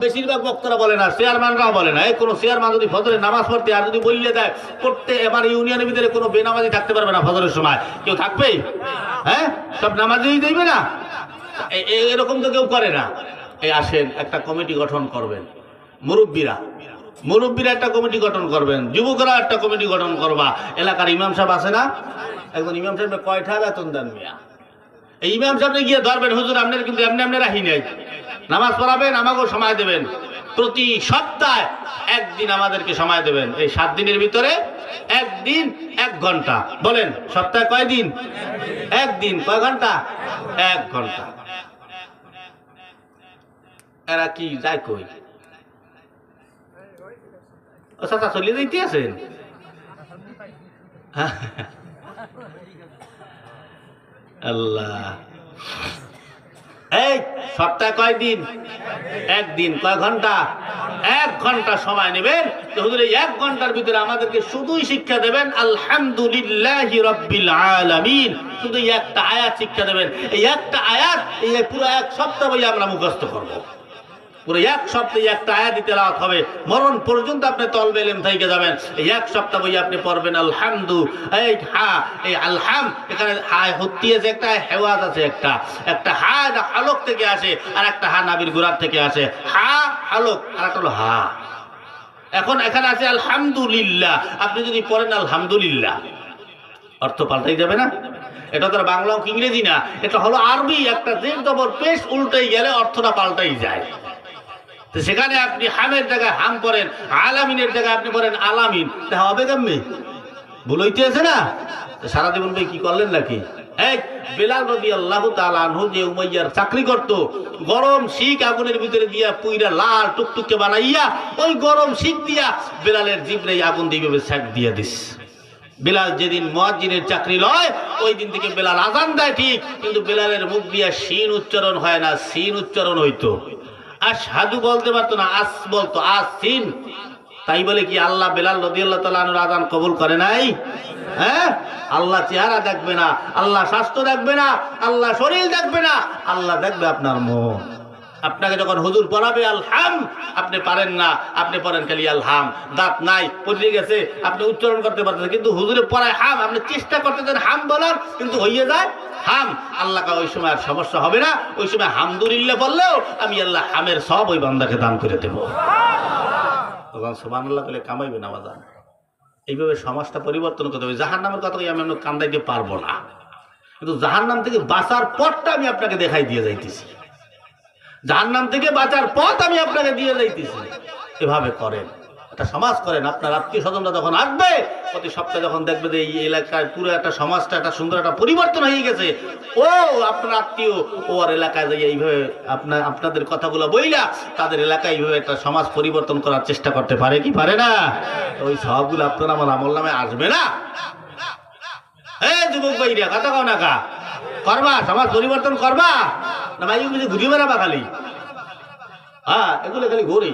বেশিরভাগ বক্তারা বলে না, চেয়ারম্যানরাও বলে না। এই কোনো চেয়ারম্যান যদি ফজরের নামাজ পড়তে আর যদি বললে দেয় পড়তে, এবার ইউনিয়নের ভিতরে কোনো বেনামাজি থাকতে পারবে না ফজরের সময়। কেউ থাকবে? হ্যাঁ, সব নামাজেই দেবে না। এরকম তো কেউ করে না। এই আসেন একটা কমিটি গঠন করবেন, মুরব্বীরা একটা কমিটি গঠন করবেন, যুবকরা একটা কমিটি গঠন করবা। এলাকার ইমাম সাহেব আছে না, একজন ইমাম সাহেব কয়টা বেতন দেন মিয়া? এই ইমাম সাহেবকে গিয়ে ধরবেন, হুজুর আপনার কিন্তু এমনি রাখি নাই, নামাজ পড়াবেন, আমাকেও সময় দেবেন, প্রতি সপ্তাহে একদিন আমাদেরকে সময় দেবেন। এই 7 দিনের ভিতরে একদিন 1 ঘন্টা। বলেন সপ্তাহে কয় দিন? একদিন। কয় ঘন্টা? 1 ঘন্টা। এরা কি যায় কই? ও চাচা চলে যাইতে আছেন? আল্লাহ, এই সপ্তাহে কয় দিন? একদিন। কয় ঘন্টা? 1 ঘন্টা সময় নেবেন। হুজুর এই 1 ঘন্টার ভিতরে আমাদেরকে শুধুই শিক্ষা দেবেন আলহামদুলিল্লাহি রাব্বিল আলামিন। শুধু একটা আয়াত শিক্ষা দেবেন। এই একটা আয়াত এই পুরো 1 সপ্তাহ বই আমরা মুখস্থ করব। পুরো 1 সপ্তাহে একটা আয়াত তেলাওয়াত হবে, মরণ পর্যন্ত আপনি তলবে ইলম থেকে যাবেন। এই 1 সপ্তাহ বই আপনি পড়বেন আলহামদু। এই হা, এই আলহাম, এখানে হা হত্যি আছে, একটা হেওয়াজ আছে, একটা হা হালক থেকে আসে, আর একটা হা নাবির গোড়ার থেকে আসে। হা হালক, আর একটা হলো হা। এখন এখানে আছে আলহামদুলিল্লাহ। আপনি যদি পড়েন আলহামদুলিল্লাহ, অর্থ পাল্টাই যাবে না? এটা তো বাংলা ও ইংরেজি না, এটা হলো আরবি। একটা জের জবর পেশ উল্টাই গেলে অর্থটা পাল্টাই যায়। তো সেখানে আপনি হামের জায়গায় হাম পড়েন, আলামিনের জায়গায় আপনি পড়েন আলামিন, তা হবে কেমনি? ভুল হইতে আছে না? সারা জীবন ভাই কি করলেন নাকি? এই বেলাল রাদিয়াল্লাহু তাআলা আনহু যে উমাইয়ার চাকরি করত, গরম শিক আগুনের ভিতরে দিয়া পুইরা লাল টুকটুকে বানাইয়া ওই গরম শিক দিয়া বেলালের জিবরে আগুন দিয়ে সেক দিয়া দিস। বেলাল যেদিন মুয়াজ্জিনের চাকরি লয় ওই দিন থেকে বেলাল আজান দেয় ঠিক, কিন্তু বেলালের মুখ দিয়া শিন উচ্চারণ হয় না, সিন উচ্চারণ হইতো। আশহাদু বলতে পারতো না, আস বলতো, আসিন। তাই বলে কি আল্লাহ বেলাল রাদিয়াল্লাহু তাআলা আনহুর আযান কবুল করে নাই? হ্যাঁ, আল্লাহ চেহারা দেখবে না, আল্লাহ স্বাস্থ্য দেখবে না, আল্লাহ শরীর দেখবে না, আল্লাহ দেখবে আপনার মন। আপনাকে যখন হুজুর পড়াবে আলহাম, আপনি পারেন না, আপনি পড়েন খালি আলহাম, দাঁত নাই, পড়ে গেছে, আপনি উচ্চারণ করতে পারতেন, কিন্তু হুজুরে পড়ায় হাম, আপনি চেষ্টা করতেছেন হাম বলার, কিন্তু হইয়ে যায় হাম। আল্লাহকে ওই সময় আর সমস্যা হবে না। ওই সময় হামদুলিল্লাহ বললেও আমি আল্লাহ হামের সব ওই বান্দাকে দান করে দেব। সুবহানাল্লাহ বলে কামাইবে না বাজান। এইভাবে সমাজটা পরিবর্তন করতে হবে। জাহান্নামের কথা আমি আপনাকে কান্দাইতে পারবো না, কিন্তু জাহান্নাম থেকে বাঁচার পথটা আমি আপনাকে দেখাই দিয়ে যাইতেছি। জাহান্নাম থেকে বাঁচার পথ আমি আপনাকে দিয়ে যাইতেছি। এভাবে করেন, একটা সমাজ করেন। আপনার আত্মীয় স্বজনরা যখন আসবে প্রতি সপ্তাহে, যখন দেখবে যে এই এলাকায় পুরো একটা সমাজটা একটা সুন্দর একটা পরিবর্তন হয়ে গেছে, ও আপনার আত্মীয় ও আর এলাকায় যাই এইভাবে আপনাদের কথাগুলো বইলা তাদের এলাকায় এইভাবে একটা সমাজ পরিবর্তন করার চেষ্টা করতে পারে কি পারে না? ওই সবগুলো আপনার আমার আমল নামে আসবে না। হ্যাঁ যুবক ভাইরা, কথা কও না কা করবা, সমাজ পরিবর্তন করবা না ভাই ঘুরি বেড়াবা খালি? হ্যাঁ, এগুলো খালি ঘুরি।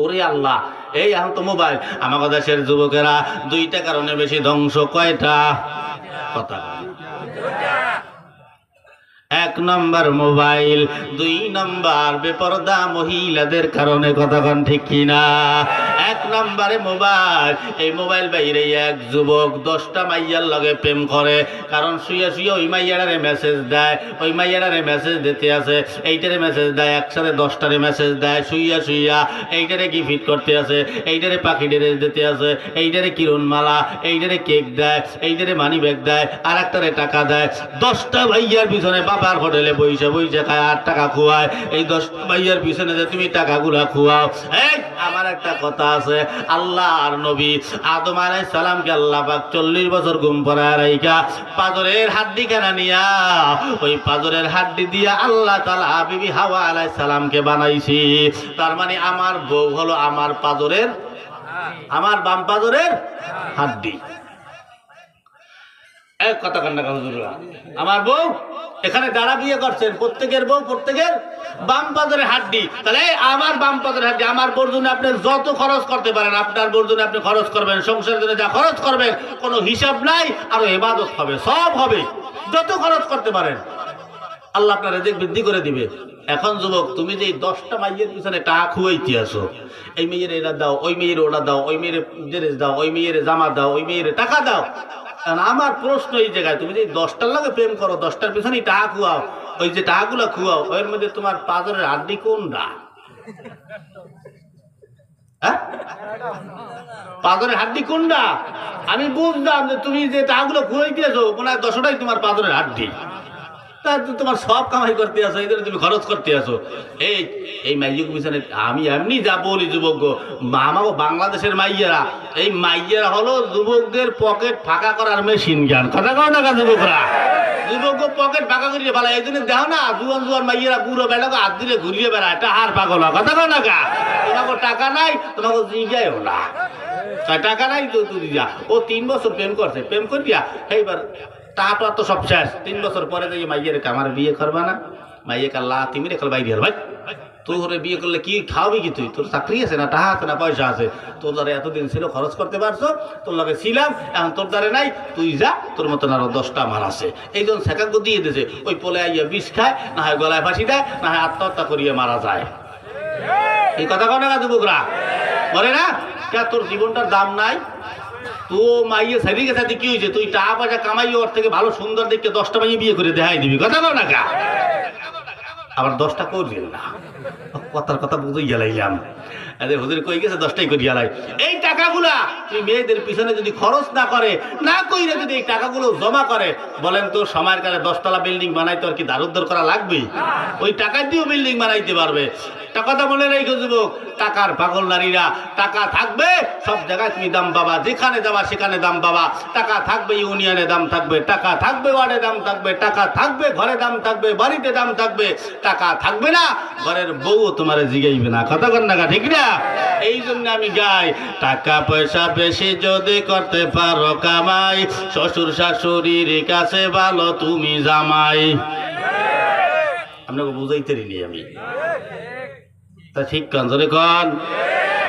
ওরে আল্লাহ, এই এখন তো মোবাইল। আমাদের দেশের যুবকেরা 2টা কারণে বেশি ধ্বংস। কয়টা? কথা 1 নম্বর মোবাইল, 2 নম্বর বেপরদা মহিলাদের কারণে। কথা কন ঠিক কিনা? 1 নম্বরে মোবাইল। এই মোবাইল বাইরে এক যুবক 10টা মাইয়ার লগে প্রেম করে, কারণ শুয়ে শুয়ে ওই মাইয়ারে মেসেজ দেয়, ওই মাইয়ারে মেসেজ দিতে আছে, এইটারে মেসেজ দেয়, একসাথে 10টারে মেসেজ দেয়, শুইয়া শুইয়া এইটারে গিফট করতে আছে, এইটারে পাখি ড্রেস দিতে আছে, এইটারে কিরণমালা, এইটারে কেক দেয়, এইটারে মানি ব্যাগ দেয়, আর একটারে টাকা দেয়। 10টা ভাইয়ার পিছনে বাবার হোটেলে বইসে বইসে খায়, 8 টাকা খুয়ায়। এই 10 ভাইয়ার পিছনে যে তুমি টাকাগুলা খুয়াও। এই আমার একটা কথা আছে, আল্লাহ আর নবী আদম আলাইহিস সালামকে আল্লাহ পাক 40 বছর ঘুম পাড়ায় রাইখা পাজরের হাড্ডি কানা নিয়া ওই পাজরের হাড্ডি দিয়া আল্লাহ তাআলা বিবি হাওয়া আলাইহিস সালামকে বানাইছি। তার মানে আমার বউ হলো আমার পাজরের, আমার বাম পাজরের হাড্ডি। এক কথা কান্না হুজুররা, আমার বউ এখানে যারা বিয়ে করছেন প্রত্যেকের বউ প্রত্যেকের বাম পাজরের হাড্ডি। তাহলে আমার বাম পাজরের হাড্ডি, আমার বোর জন্য আপনি যত খরচ করতে পারেন, আপনার বোর জন্য আপনি খরচ করবেন, সংসারের জন্য যা খরচ করবেন কোনো হিসাব নাই, আরো ইবাদত হবে, সব হবে, যত খরচ করতে পারেন আল্লাহ আপনার রিজিক বৃদ্ধি করে দিবে। এখন যুবক, তুমি যে 10টা মাইয়ের পিছনে টাকা খুয়াইতে আসো, এই মেয়ের এটা দাও, ওই মেয়ের ওটা দাও, ওই মেয়ের ড্রেস দাও, ওই মেয়ের জামা দাও, ওই মেয়ের টাকা দাও। কারণ আমার প্রশ্ন এই জায়গায়, তুমি যে 10টার লাগে প্রেম করো, 10টার পিছনেই টাকা খুয়াও, ওই যে টাকাগুলো খুয়াও, ওর মধ্যে তোমার পাজরের হাড্ডি কোনটা? হ্যাঁ, পাজরের হাড্ডি কোনটা? আমি বুঝলাম যে তুমি যে টাকাগুলো খুয়াইতেছো, মনে হয় 10টাই তোমার পাজরের হাড্ডি। তা তোমার সব কামাই করতে আসো, এই তুমি খরচ করতে আসো। এই মাইয়ুক পিছনে আমি এমনি যা বলি যুবক, আমাকে বাংলাদেশের মাইয়েরা, এই মাইয়েরা হলো যুবকদের পকেট ফাঁকা করার মেশিন জ্ঞান। কথা কও না যুবকরা, যুবক পকেট ফাঁকা করিয়ে ফেলা। এই জন্য দেখো না জুয়ান জুয়ান মাইয়েরা বুড়ো বেলাকে হাত দিলে ঘুরিয়ে বেড়ায়, এটা হার পাগল। কথা কও না কা, তোমাকে টাকা নাই, তোমাকে জিজ্ঞাও না, টাকা নাই তো তুই যা। ও 3 বছর প্রেম করছে, প্রেম করিয়া এইবার টাকা তো সব শেষ। 3 বছর পরে যে মাইয়ের আমার বিয়ে করবা না, মাইয়ে কাল্লা তুমি রেখাল বাইরে ভাই, তুই ওরে বিয়ে করলে কি খাওয়াবি কি? তুই তোর চাকরি আছে না, টাকা আছে না, পয়সা আছে? তোর দ্বারা এতদিন ছিল, খরচ করতে পারছো, তোর লগে ছিলাম, এখন তোর দ্বারা নাই, তুই যা, তোর মতন আরো 10টা আমার আছে। এই জন্য সেকাঙ্গ দিয়ে দিয়েছে, ওই পোলে আইয়া বিষ খায়, না হয় গলায় ফাঁসি দেয়, না হয় আত্মহত্যা করিয়ে মারা যায়। এই কথা কয় না যুবকরা, বলে না কে তোর জীবনটার দাম নাই? তো মাইয়ে সারি গেছে, কি হয়েছে? তুই টাকা পয়সা কামাই, ওর থেকে ভালো সুন্দর দেখে 10টা মাইয়ে বিয়ে করে দেখাই দিবি। কথা কও না কা, আবার 10টা করবেন না, কথার কথা বুঝেই গেলাইলাম। আরে হুজুর কই গেছে 10টাই করিয়া লাই। এই টাকাগুলা তুমি মেয়েদের পিছনে যদি খরচ না করে, না কইরে যদি এই টাকাগুলো জমা করে, বলেন তো সময়ের কালে 10তলা বিল্ডিং বানাইতে আর কি দারুদ্দর করা লাগবে? ওই টাকা দিয়েও বিল্ডিং বানাইতে পারবে। কথা বলে রেখো যুবক, টাকার পাগল নারীরা, টাকা থাকবে সব জায়গায় তুমি দাম পাবা, যেখানে যাবা সেখানে দাম পাবা। টাকা থাকবে ইউনিয়নে দাম থাকবে, টাকা থাকবে ওয়ার্ডে দাম থাকবে, টাকা থাকবে ঘরে দাম থাকবে, বাড়িতে দাম থাকবে। টাকা থাকবে না, ঘরের বউ তোমার জিগাইবে না। কথা কন না, ঠিক না? এই জন্য আমি গাই, টাকা পয়সা বেশি যদি করতে পারো কামাই, শ্বশুর শাশুড়ির কাছে ভালো তুমি জামাই। আপনাকে বুঝাইতে নি আমি, তা ঠিক কান ধরে কন।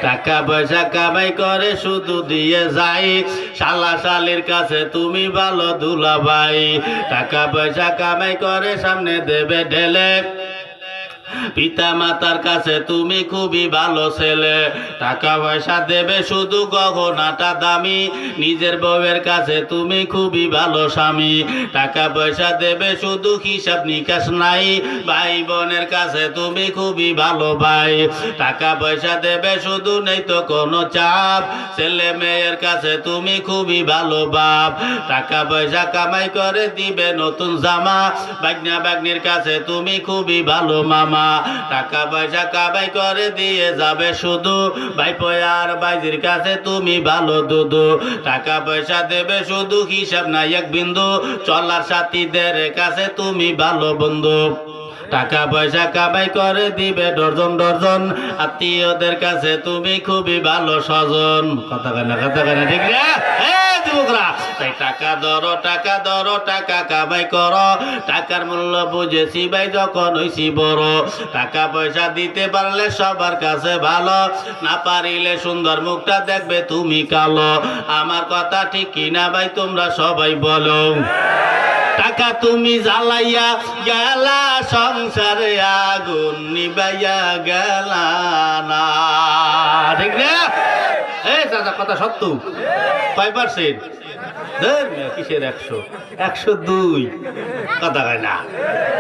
টাকা পয়সা কামাই করে শুধু দিয়ে যাই, শালা শালির কাছে তুমি ভালো দুলাভাই। টাকা পয়সা কামাই করে সামনে দেবে ঢেলে, পিতা মাতার কাছে তুমি খুবই ভালো ছেলে। টাকা পয়সা দেবে শুধু গহনাটা দামি, নিজের বউয়ের কাছে তুমি খুবই ভালো স্বামী। টাকা পয়সা দেবে শুধু হিসাব নিকাশ নাই, ভাই বোনের কাছে তুমি খুবই ভালো ভাই। টাকা পয়সা দেবে শুধু নেই তো কোনো চাপ, ছেলে মেয়ের কাছে তুমি খুবই ভালো বাপ। টাকা পয়সা কামাই করে দিবে নতুন জামা, বাগনা বাগনির কাছে তুমি খুবই ভালো মামা। টাকা পয়সা কামাই করে দিয়ে যাবে শুধু, ভাইপো আর ভাইজির কাছে তুমি ভালো দুধু। টাকা পয়সা দেবে শুধু হিসাব নাই এক বিন্দু, চলার সাথীদের কাছে তুমি ভালো বন্ধু। টাকা পয়সা কামাই করে দিবে ডর্জন ডর্জন, আত্মীয়দের কাছে তুমি খুবই ভালো স্বজন। কথা কেনা ঠিক না যুবকরা? তাই টাকা ধরো, টাকা ধরো, টাকা কামাই করো। টাকার মূল্য বুঝেছি ভাই যখন হইছি বড়। টাকা পয়সা দিতে পারলে সবার কাছে ভালো, না পারিলে সুন্দর মুখটা দেখবে তুমি কালো। আমার কথা ঠিক কিনা ভাই তোমরা সবাই বলো? টাকা তুমি জ্বালাইয়া গেলা, সংসারে আগুন নিবাইয়া গেলা না, ঠিক না? এই দাদা কথা সত্য, 5%? কিসের 100? 102 কথা হয় না,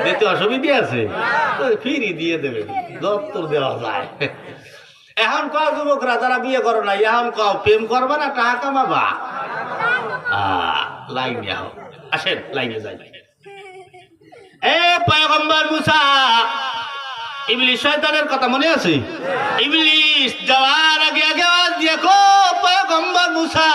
দিতে অসুবিধা আছে, ফিরি দিয়ে দেবে, দপ্তর দেওয়া যায়। এখন কও যুবকরা যারা বিয়ে করো না, এখন কও প্রেম করবা না টাকা কামাবা? লাইনে আও, আসেন লাইনে যাই। এ পয়গম্বর মুসা, ইবলিস শয়তানের কথা মনে আছে? ইবলিস যাওয়ার আগে আগে আওয়াজ দিয়ে কো পয়গম্বর মুসা,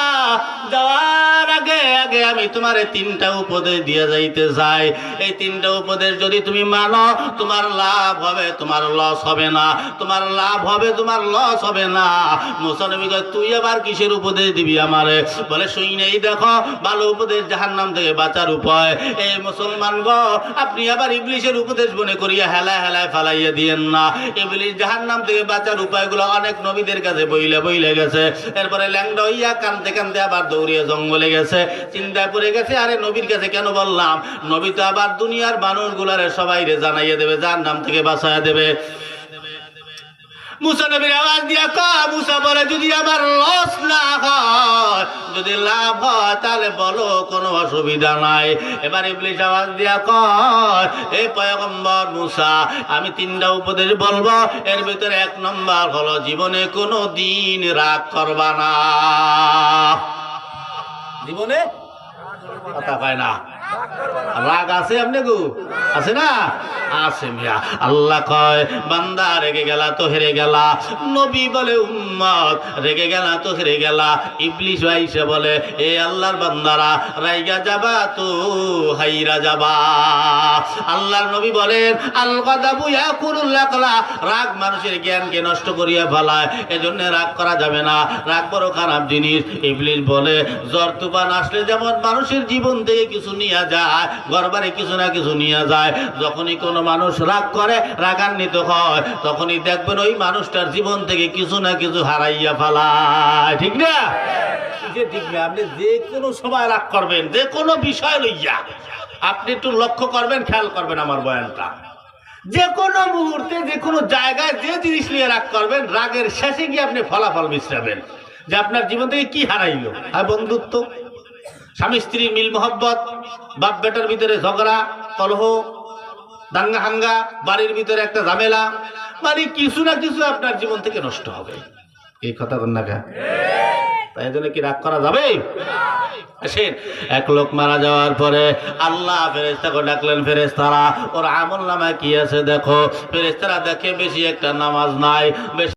যাওয়ার আগে আগে আমি তোমারে 3টা উপদেশ দিয়ে যাইতে চাই। এই 3টা উপদেশ যদি তুমি মানো, তোমার লাভ হবে, তোমার লস হবে না। তোমার লাভ হবে, তোমার লস হবে না। মুসা নবী কয় তুই আবার কিসের উপদেশ দিবি আমারে? বলে শুনেই দেখো, ভালো উপদেশ জাহান্নাম থেকে বাঁচার উপায়। এই মুসলমান গো, আপনি আবার ইবলিসের উপদেশ মনে করিয়া হেলায় হেলায় ফালাইয়া দিয়েন না। ইবলিস জাহান্নাম থেকে বাঁচার উপায়গুলো অনেক নবীদের কাছে বইলে বইলে গেছে। এরপরে ল্যাংড়া হইয়া কান্দতে কান্দতে আবার দৌড়িয়ে জঙ্গলে গেছে। চিন্তায় পড়ে গেছে, আরে নবীর কাছে কেন বললাম, নবী তো আবার দুনিয়ার মানুষগুলারে সবাই রে জানাইয়ে দেবে, যার নাম থেকে বাঁচাইয়া দেবে। মুসা নবীর আওয়াজ দিয়া কয়, মুসা বলে যদি আমার লস না হয়, যদি লাভ হয় তাহলে বলো, কোনো অসুবিধা নাই। এবার ইবলিস আওয়াজ দিয়া কয়, এই পয়গম্বর মুসা, আমি 3টা উপদেশ বলবো, এর ভিতরে 1 নম্বর হলো জীবনে কোনো দিন রাগ করবা না। জীবনে কথা কয় না, রাগ আছে আপনি গো, আছে না? আছে মিয়া। আল্লাহ কয় বান্দা রেগে গেলা তো হেরে গেলা। নবী বলে উম্মত রেগে গেলা তো হেরে গেলা। ইবলিস আইসা বলে এ আল্লাহর বান্দারা, রাইগা যাবা তো হাইরা যাবা। আল্লাহর নবী বলেন আল গাদাবু ইয়াকুলুল আকলা, রাগ মানুষের জ্ঞানকে নষ্ট করিয়া ফেলায়, এজন্য রাগ করা যাবে না, রাগ বড় খারাপ জিনিস। ইবলিস বলে জ্বর তুফান আসলে যেমন মানুষের জীবন থেকে কিছু নিয়ে যায়, ঘরবাড়ি কিছু না কিছু নিয়ে যায়, যখনই কোনো মানুষ রাগ করে, রাগান্বিত হয়, তখনই দেখবেন ওই মানুষটার জীবন থেকে কিছু না কিছু হারাইয়া ফেলায়। ঠিক না? ঠিক না? আপনি যে কোনো সময় রাগ করবেন, যে কোনো বিষয় লইয়া আপনি একটু লক্ষ্য করবেন, খেয়াল করবেন আমার বয়ানটা। যে কোনো মুহূর্তে যে কোনো জায়গায় যে জিনিস নিয়ে রাগ করবেন, রাগের শেষে গিয়ে আপনি ফলাফল মিশাবেন যে আপনার জীবন থেকে কি হারাইলো। আর বন্ধুত্ব, স্বামী স্ত্রীর মিল মোহব্বত, বাপ বেটার ভিতরে ঝগড়া কলহ, দাঙ্গা হাঙ্গা, বাড়ির ভিতরে একটা ঝামেলা, মানে কিছু না কিছু আপনার জীবন থেকে নষ্ট হবে। এই কথা বল না কেন? তাই জন্য কি রাগ করা যাবে? আসেন, 1 লোক মারা যাওয়ার পরে আল্লাহ ফেরেশতাকে ডাকলেন, ফেরেশতারা ওর আমল নামায় কি আছে দেখো। ফেরেশতারা দেখে বেশি একটা নামাজ নাই, বেশি